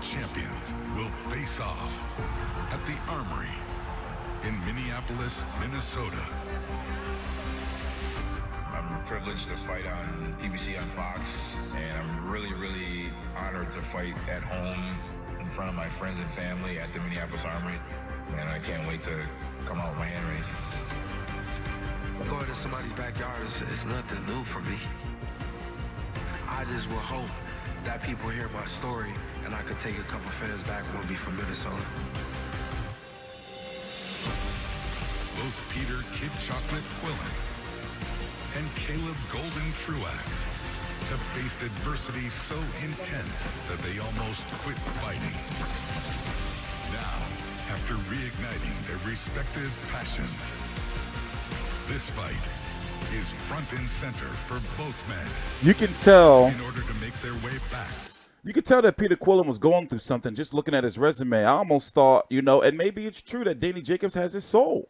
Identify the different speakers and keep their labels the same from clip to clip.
Speaker 1: champions will face off at the Armory in Minneapolis, Minnesota.
Speaker 2: I'm privileged to fight on PBC on Fox, and I'm really, really honored to fight at home in front of my friends and family at the Minneapolis Armory, and I can't wait to come out with my hand raised.
Speaker 3: Going to somebody's backyard is nothing new for me. I just will hope that people hear my story and I could take a couple fans back when we from Minnesota.
Speaker 1: Both Peter Kid Chocolate Quillin and Caleb Golden Truax have faced adversity so intense that they almost quit fighting. Now, after reigniting their respective passions, this fight is front and center for both men.
Speaker 4: You can tell.
Speaker 1: In order to make their way back.
Speaker 4: You could tell that Peter Quillin was going through something just looking at his resume. I almost thought, you know, and maybe it's true that Danny Jacobs has his soul.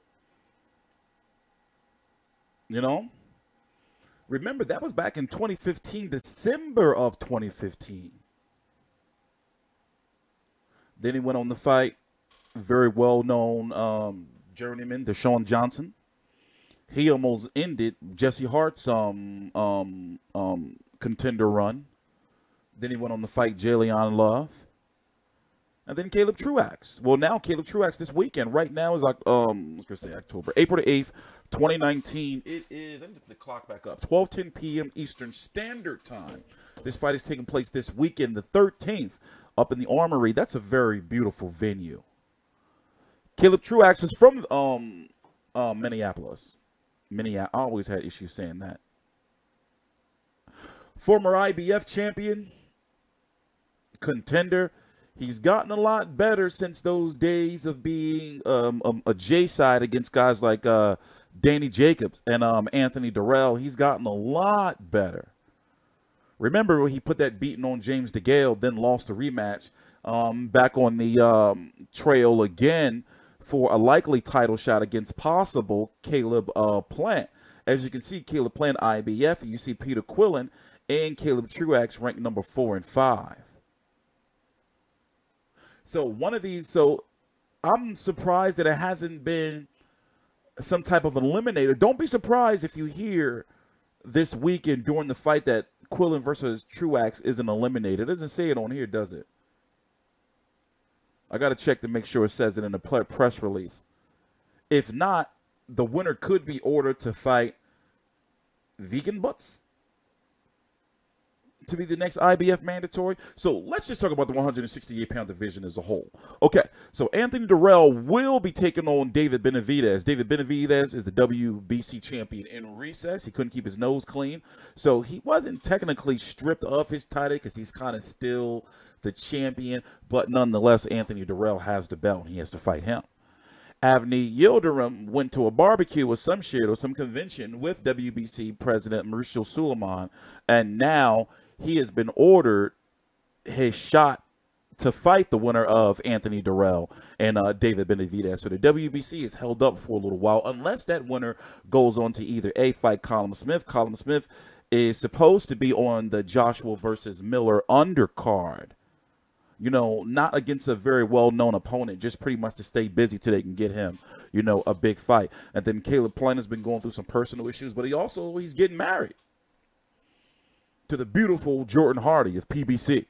Speaker 4: You know? Remember, that was back in 2015, December of 2015. Then he went on to fight very well-known journeyman, Deshaun Johnson. He almost ended Jesse Hart's contender run. Then he went on to fight Jalen Love. And then Caleb Truax. Well, now Caleb Truax this weekend. Right now is like, let's go say October. April the 8th, 2019. It is, let me put the clock back up, 12:10 p.m. Eastern Standard Time. This fight is taking place this weekend, the 13th, up in the Armory. That's a very beautiful venue. Caleb Truax is from Minneapolis. I always had issues saying that. Former IBF champion, contender. He's gotten a lot better since those days of being a J side against guys like Danny Jacobs and Anthony Durrell. He's gotten a lot better. Remember when he put that beating on James DeGale, then lost the rematch back on the trail again for a likely title shot against possible Caleb Plant. As you can see, Caleb Plant IBF, and you see Peter Quillin and Caleb Truax ranked number 4 and 5. So one of these, so I'm surprised that it hasn't been some type of eliminator. Don't be surprised if you hear this weekend during the fight that Quillin versus Truax is an eliminator. It doesn't say it on here, does it? I got to check to make sure it says it in the press release. If not, the winner could be ordered to fight Vegan Butts to be the next IBF mandatory. So let's just talk about the 168-pound division as a whole. Okay, so Anthony Durrell will be taking on David Benavidez. David Benavidez is the WBC champion in recess. He couldn't keep his nose clean. So he wasn't technically stripped of his title because he's kind of still the champion. But nonetheless, Anthony Durrell has the belt and he has to fight him. Avni Yildirim went to a barbecue or some shit or some convention with WBC President Mauricio Suleiman, and now he has been ordered his shot to fight the winner of Anthony Durrell and David Benavidez. So the WBC is held up for a little while unless that winner goes on to either A, fight Callum Smith. Callum Smith is supposed to be on the Joshua versus Miller undercard. You know, not against a very well-known opponent, just pretty much to stay busy till they can get him, you know, a big fight. And then Caleb Plant has been going through some personal issues, but he's getting married to the beautiful Jordan Hardy of PBC.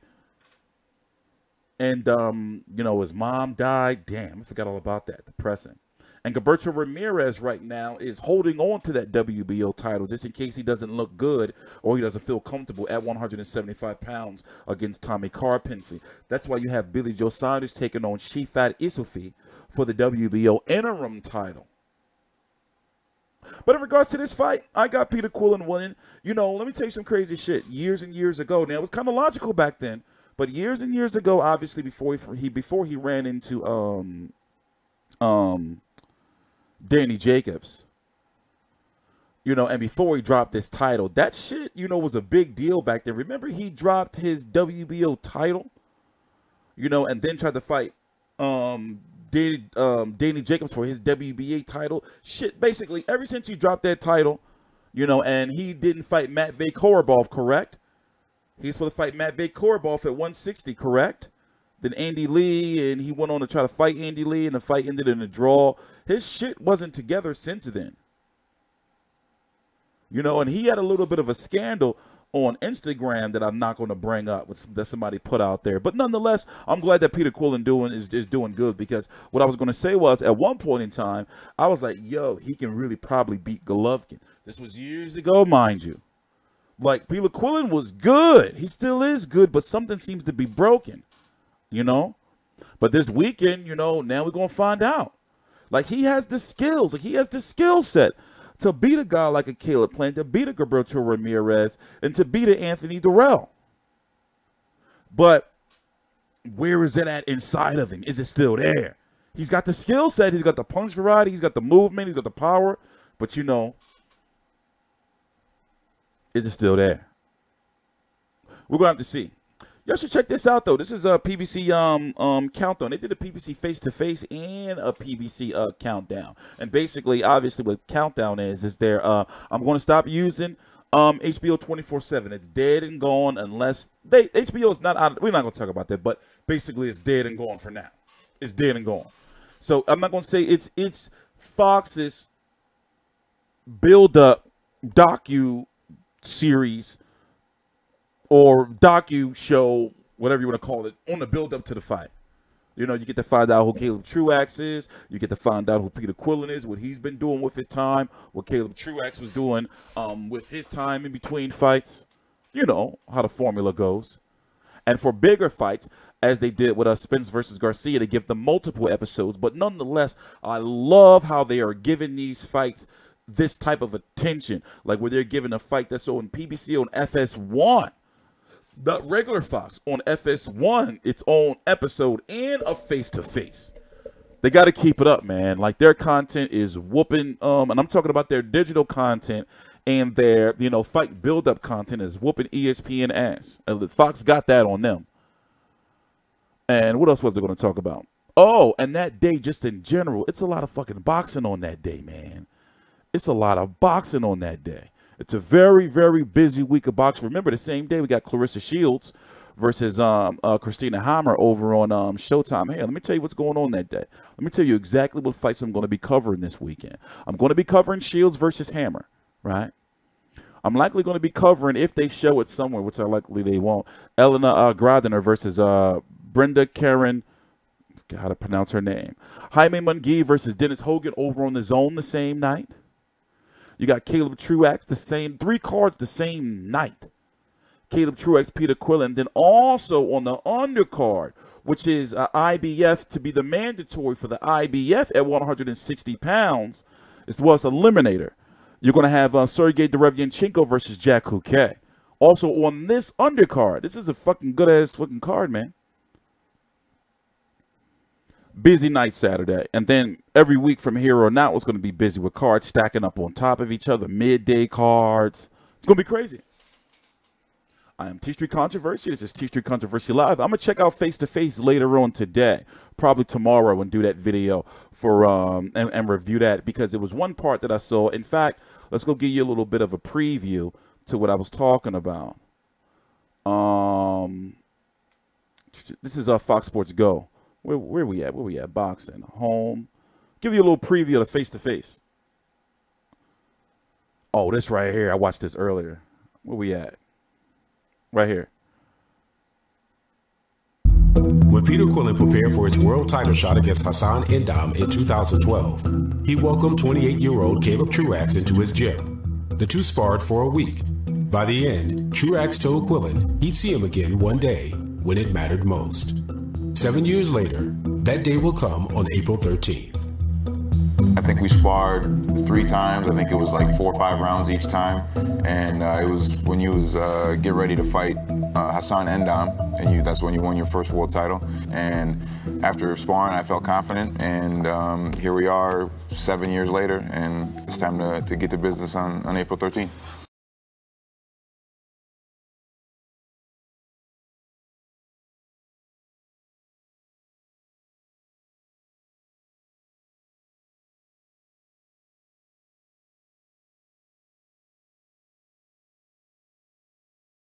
Speaker 4: And, you know, his mom died. Damn, I forgot all about that. Depressing. And Gilberto Ramirez right now is holding on to that WBO title just in case he doesn't look good or he doesn't feel comfortable at 175 pounds against Tommy Carpincy. That's why you have Billy Joe Saunders taking on Shifat Isufi for the WBO interim title. But in regards to this fight, I got Peter Quillin winning. You know, let me tell you some crazy shit. Years and years ago, now it was kind of logical back then, but years and years ago, obviously before he ran into Danny Jacobs, you know, and before he dropped this title, that shit, you know, was a big deal back then. Remember, he dropped his WBO title, you know, and then tried to fight Danny Jacobs for his WBA title. Shit, basically, ever since he dropped that title, you know, and he didn't fight Matvey Korobov, correct? He's supposed to fight Matvey Korobov at 160, correct? than Andy Lee, and he went on to try to fight Andy Lee, and the fight ended in a draw. His shit wasn't together since then. You know, and he had a little bit of a scandal on Instagram that I'm not going to bring up, that somebody put out there. But nonetheless, I'm glad that Peter Quillin is doing good, because what I was going to say was, at one point in time, I was like, yo, he can really probably beat Golovkin. This was years ago, mind you. Like, Peter Quillin was good. He still is good, but something seems to be broken, you know? But this weekend, you know, now we're going to find out. Like, he has the skills. Like, he has the skill set to beat a guy like a Caleb Plant, to beat a Gilberto Ramirez, and to beat an Anthony Durrell. But where is it at inside of him? Is it still there? He's got the skill set. He's got the punch variety. He's got the movement. He's got the power. But, you know, is it still there? We're going to have to see. Y'all should check this out, though. This is a PBC countdown. They did a PBC face-to-face and a PBC countdown. And basically, obviously, what countdown is there, I'm going to stop using HBO 24/7. It's dead and gone unless HBO is not out. We're not going to talk about that, but basically, it's dead and gone for now. It's dead and gone. So I'm not going to say it's Fox's build-up docu-series or docu-show, whatever you want to call it, on the build-up to the fight. You know, you get to find out who Caleb Truax is. You get to find out who Peter Quillin is, what he's been doing with his time, what Caleb Truax was doing with his time in between fights. You know how the formula goes. And for bigger fights, as they did with Spence versus Garcia, they give them multiple episodes. But nonetheless, I love how they are giving these fights this type of attention. Like where they're giving a fight that's on PBC on FS1. The regular Fox on FS1, its own episode and a face-to-face. They got to keep it up, man. Like, their content is whooping, and I'm talking about their digital content and their, you know, fight build-up content is whooping ESPN ass. Fox got that on them. And what else was I going to talk about? Oh, and that day, just in general, it's a lot of fucking boxing on that day, man. It's a lot of boxing on that day. It's a very, very busy week of boxing. Remember, the same day we got Clarissa Shields versus Christina Hammer over on Showtime. Hey, let me tell you what's going on that day. Let me tell you exactly what fights I'm going to be covering this weekend. I'm going to be covering Shields versus Hammer, right? I'm likely going to be covering, if they show it somewhere, which I likely they won't, Elena Gradiner versus Brenda Karen, how to pronounce her name, Jaime Munguia versus Dennis Hogan over on the Zone the same night. You got Caleb Truax, the same, 3 cards the same night. Caleb Truax, Peter Quillin. Then also on the undercard, which is IBF to be the mandatory for the IBF at 160 pounds, it's Eliminator. You're going to have Sergiy Derevyanchenko versus Jack Culcay. Also on this undercard, this is a fucking good-ass fucking card, man. Busy night Saturday, and then every week from here on out was going to be busy with cards stacking up on top of each other, midday cards. It's going to be crazy. I am TstreeT Controversy. This is TstreeT Controversy Live. I'm going to check out face-to-face later on today, probably tomorrow, and do that video for and review that, because it was one part that I saw. In fact, let's go give you a little bit of a preview to what I was talking about. This is Fox Sports Go. Where we at? Where we at? Boxing. Home. Give you a little preview of the face-to-face. Oh, this right here. I watched this earlier. Where we at? Right here.
Speaker 5: When Peter Quillin prepared for his world title shot against Hassan Endam in 2012, he welcomed 28-year-old Caleb Truax into his gym. The two sparred for a week. By the end, Truax told Quillin he'd see him again one day when it mattered most. 7 years later, that day will come on April 13th.
Speaker 2: I think we sparred 3 times. I think it was like 4 or 5 rounds each time. And it was when you was get ready to fight Hassan Endam, and that's when you won your first world title. And after sparring, I felt confident. And here we are 7 years later, and it's time to get to business on April 13th.